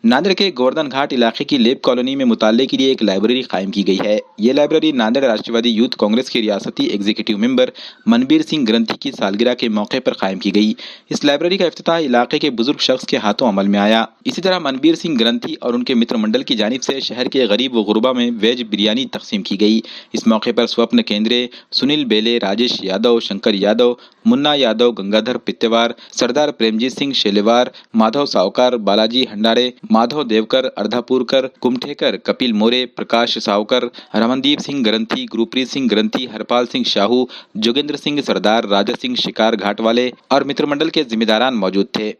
नांदेड़ के गोवर्धन घाट इलाके की लेब कॉलोनी में मुताले के लिए एक लाइब्रेरी कायम की गई है। ये लाइब्रेरी नांदेड़ राष्ट्रवादी यूथ कांग्रेस के रियासती एग्जीक्यूटिव मेंबर मनबीर सिंह ग्रंथी की सालगिरह के मौके पर कायम की गई। इस लाइब्रेरी का इफ्तिताह इलाके के बुजुर्ग शख्स के हाथों अमल में आया। इसी तरह मनबीर सिंह ग्रंथी और उनके मित्र मंडल की जानिब से शहर के गरीब व गुरबा में वेज बिरयानी तकसीम की गई। इस मौके पर स्वप्न केंद्रे, सुनील बेले, राजेश यादव, शंकर यादव, मुन्ना यादव, गंगाधर पित्तेवार, सरदार प्रेमजीत सिंह शेलेवार, माधव सावकार, बालाजी हंडारे, माधव देवकर, अर्धापुरकर, कुमठेकर, कपिल मोरे, प्रकाश सावकर, रमनदीप सिंह ग्रंथी, गुरप्रीत सिंह ग्रंथी, हरपाल सिंह शाहू, जोगेंद्र सिंह सरदार, राजा सिंह शिकार घाट वाले और मित्रमंडल के जिम्मेदारान मौजूद थे।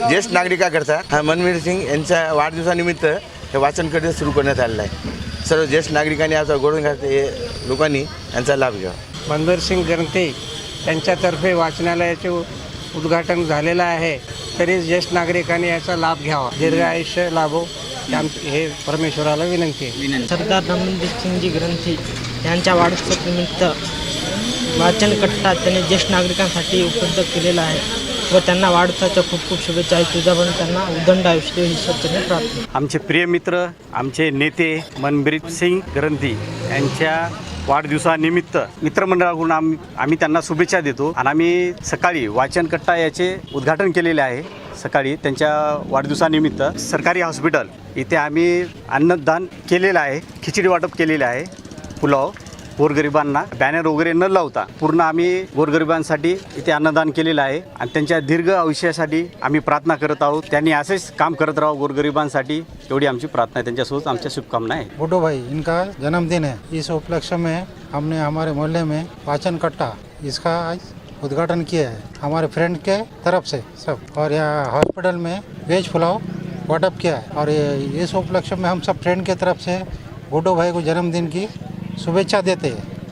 ज्येष्ठ नागरिकाकरता मनबीर सिंग यांच्या वाढदिवसानिमित्त हे वाचन कट्टे सुरू करण्यात आलेलं आहे। सर्व ज्येष्ठ नागरिकांनी आता गोवर्धन घाट लोकांनी यांचा लाभ घ्यावा। मनबीर सिंग ग्रंथी यांच्यातर्फे वाचनालयाचे उद्घाटन झालेलं आहे, तरी ज्येष्ठ नागरिकांनी याचा लाभ घ्यावा, दीर्घ आयुष्य लाभो हे परमेश्वराला विनंती आहे। सरदार रमणदीप सिंगजी ग्रंथी यांच्या वाढदिवसानिमित्त वाचन कट्टा त्यांनी ज्येष्ठ नागरिकांसाठी उपलब्ध केलेला आहे व त्यांना वाढदिवसाच्या खूप खूप शुभेच्छा आहेत। तुझ्यापर्यंत त्यांना उदंड आयुष्य ही स्वतःने प्रार्थना। आमचे प्रिय मित्र, आमचे नेते मनबीर सिंग ग्रंथी यांच्या वाढदिवसानिमित्त मित्रमंडळाकडून आम्ही त्यांना शुभेच्छा देतो आणि आम्ही सकाळी वाचन कट्टा याचे उद्घाटन केलेले आहे। सकाळी त्यांच्या वाढदिवसानिमित्त सरकारी हॉस्पिटल इथे आम्ही अन्नदान केलेलं आहे, खिचडी वाटप केलेलं आहे, पुलाव गोरगरिबांना बॅनर वगैरे न लावता पूर्ण आम्ही गोरगरिबांसाठी इथे अन्नदान केलेलं आहे आणि त्यांच्या दीर्घ आयुष्यासाठी आम्ही प्रार्थना करत आहोत। त्यांनी असेच काम करत राहावं गोरगरिबांसाठी, एवढी आमची प्रार्थना आहे। त्यांच्यासोबत आमच्या शुभकामना आहे। गुड्डू भाई इनका जन्मदिन है, इस उपलक्ष्य में हमने हमारे मोहल्ले में वाचन कट्टा इसका आज उद्घाटन किया है हमारे फ्रेंड के तरफ से सब, और यहाँ हॉस्पिटल में वेज पुलाव वाटअप किया है। और इस उपलक्ष्य में हम सब फ्रेंड के तरफ से गुड्डू भाई को जन्मदिन की शुभेच्छा देते हैं।